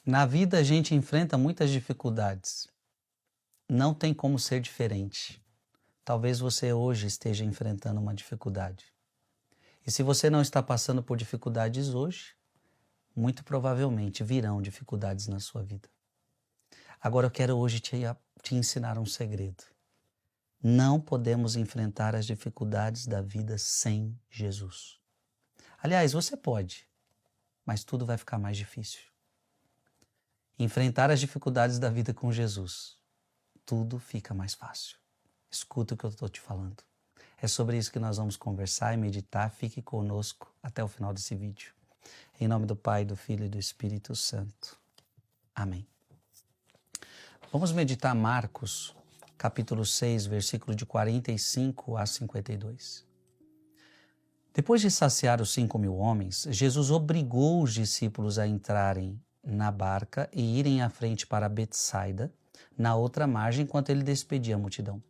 Na vida a gente enfrenta muitas dificuldades. Não tem como ser diferente. Talvez você hoje esteja enfrentando uma dificuldade. E se você não está passando por dificuldades hoje, muito provavelmente virão dificuldades na sua vida. Agora eu quero hoje te ensinar um segredo. Não podemos enfrentar as dificuldades da vida sem Jesus. Aliás, você pode, mas tudo vai ficar mais difícil. Enfrentar as dificuldades da vida com Jesus, tudo fica mais fácil. Escuta o que eu estou te falando. É sobre isso que nós vamos conversar e meditar. Fique conosco até o final desse vídeo. Em nome do Pai, do Filho e do Espírito Santo. Amém. Vamos meditar Marcos, capítulo 6, versículo de 45 a 52. Depois de saciar os 5.000 homens, Jesus obrigou os discípulos a entrarem na barca e irem à frente para Betsaida, na outra margem, enquanto ele despedia a multidão.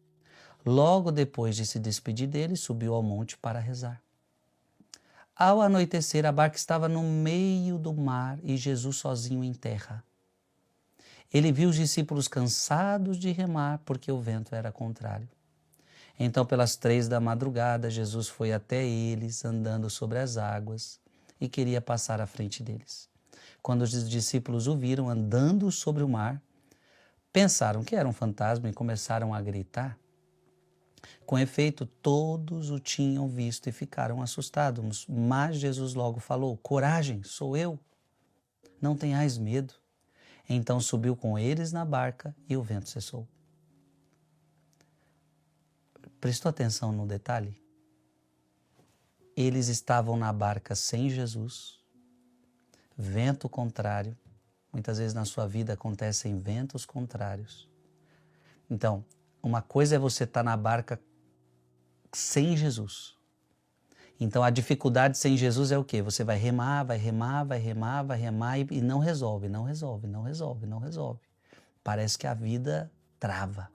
Logo depois de se despedir deles, subiu ao monte para rezar. Ao anoitecer, a barca estava no meio do mar e Jesus sozinho em terra. Ele viu os discípulos cansados de remar porque o vento era contrário. Então, pelas 3 da madrugada, Jesus foi até eles, andando sobre as águas, e queria passar à frente deles. Quando os discípulos o viram andando sobre o mar, pensaram que era um fantasma e começaram a gritar. Com efeito, todos o tinham visto e ficaram assustados, mas Jesus logo falou: coragem, sou eu, não tenhais medo. Então subiu com eles na barca e o vento cessou. Prestou atenção no detalhe? Eles estavam na barca sem Jesus, vento contrário. Muitas vezes na sua vida acontecem ventos contrários. Então, uma coisa é você estar na barca sem Jesus. Então, a dificuldade sem Jesus é o quê? Você vai remar, vai remar, vai remar, vai remar e não resolve, não resolve, não resolve, não resolve. Parece que a vida trava.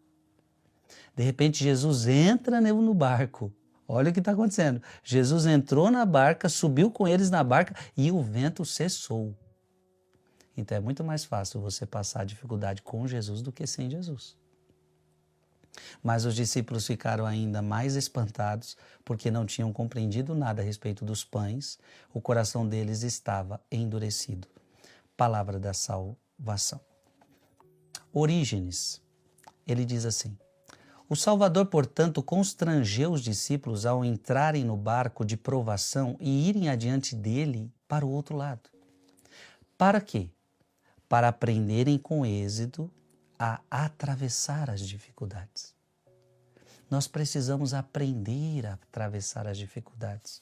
De repente, Jesus entra no barco. Olha o que está acontecendo. Jesus entrou na barca, subiu com eles na barca e o vento cessou. Então, é muito mais fácil você passar a dificuldade com Jesus do que sem Jesus. Mas os discípulos ficaram ainda mais espantados porque não tinham compreendido nada a respeito dos pães. O coração deles estava endurecido. Palavra da salvação. Orígenes, ele diz assim: o Salvador, portanto, constrangeu os discípulos ao entrarem no barco de provação e irem adiante dele para o outro lado. Para quê? Para aprenderem com êxito a atravessar as dificuldades. Nós precisamos aprender a atravessar as dificuldades.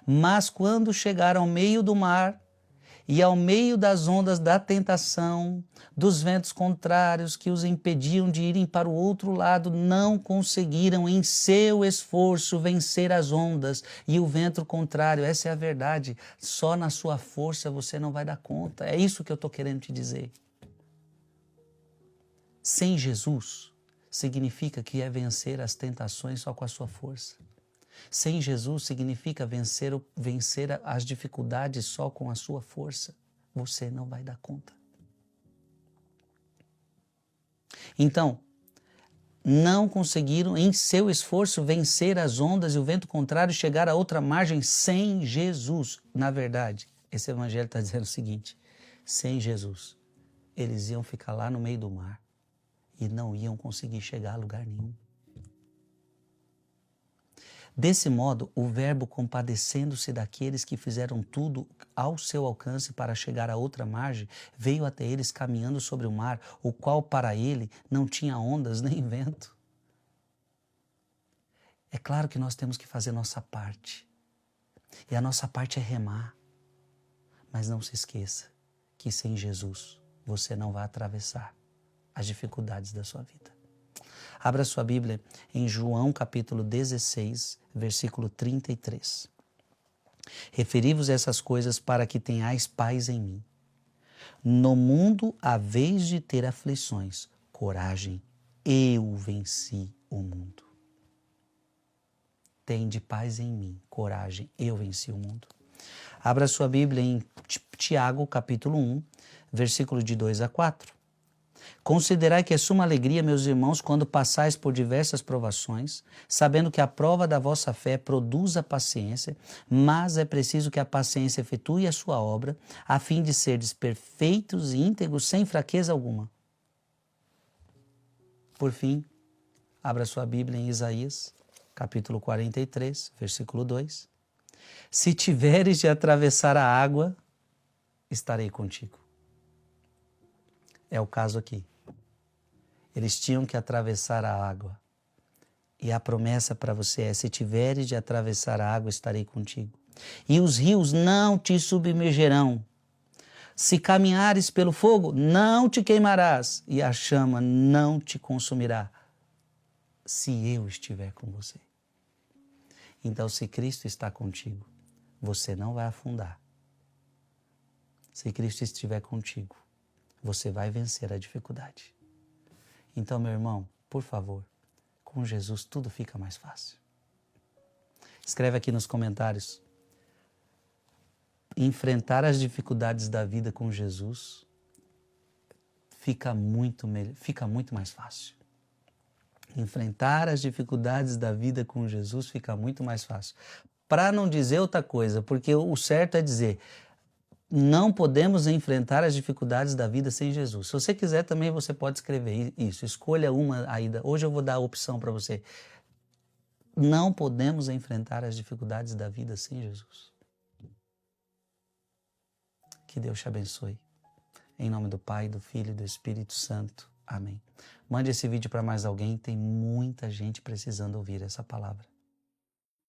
Mas quando chegaram ao meio do mar e ao meio das ondas da tentação, dos ventos contrários que os impediam de irem para o outro lado, não conseguiram em seu esforço vencer as ondas e o vento contrário. Essa é a verdade. Só na sua força você não vai dar conta. É isso que eu estou querendo te dizer. Sem Jesus, significa que é vencer as tentações só com a sua força. Sem Jesus significa vencer as dificuldades só com a sua força. Você não vai dar conta. Então, não conseguiram em seu esforço vencer as ondas e o vento contrário, chegar a outra margem sem Jesus. Na verdade, esse evangelho está dizendo o seguinte: sem Jesus, eles iam ficar lá no meio do mar e não iam conseguir chegar a lugar nenhum. Desse modo, o Verbo, compadecendo-se daqueles que fizeram tudo ao seu alcance para chegar a outra margem, veio até eles caminhando sobre o mar, o qual para ele não tinha ondas nem vento. É claro que nós temos que fazer nossa parte. E a nossa parte é remar. Mas não se esqueça que sem Jesus você não vai atravessar as dificuldades da sua vida. Abra sua Bíblia em João capítulo 16, versículo 33. Referi-vos essas coisas para que tenhais paz em mim. No mundo haveis de ter aflições. Coragem, eu venci o mundo. Tende paz em mim. Coragem, eu venci o mundo. Abra sua Bíblia em Tiago, capítulo 1, versículo de 2 a 4. Considerai que é suma alegria, meus irmãos, quando passais por diversas provações, sabendo que a prova da vossa fé produz a paciência, mas é preciso que a paciência efetue a sua obra, a fim de serdes perfeitos e íntegros, sem fraqueza alguma. Por fim, abra sua Bíblia em Isaías, capítulo 43, versículo 2. Se tiveres de atravessar a água, estarei contigo. É o caso aqui. Eles tinham que atravessar a água. E a promessa para você é: se tiveres de atravessar a água, estarei contigo. E os rios não te submergerão. Se caminhares pelo fogo, não te queimarás. E a chama não te consumirá. Se eu estiver com você. Então, se Cristo está contigo, você não vai afundar. Se Cristo estiver contigo, você vai vencer a dificuldade. Então, meu irmão, por favor, com Jesus tudo fica mais fácil. Escreve aqui nos comentários: enfrentar as dificuldades da vida com Jesus fica muito mais fácil. Enfrentar as dificuldades da vida com Jesus fica muito mais fácil. Para não dizer outra coisa, porque o certo é dizer: não podemos enfrentar as dificuldades da vida sem Jesus. Se você quiser também, você pode escrever isso. Escolha uma aí. Hoje eu vou dar a opção para você. Não podemos enfrentar as dificuldades da vida sem Jesus. Que Deus te abençoe. Em nome do Pai, do Filho e do Espírito Santo. Amém. Mande esse vídeo para mais alguém. Tem muita gente precisando ouvir essa palavra.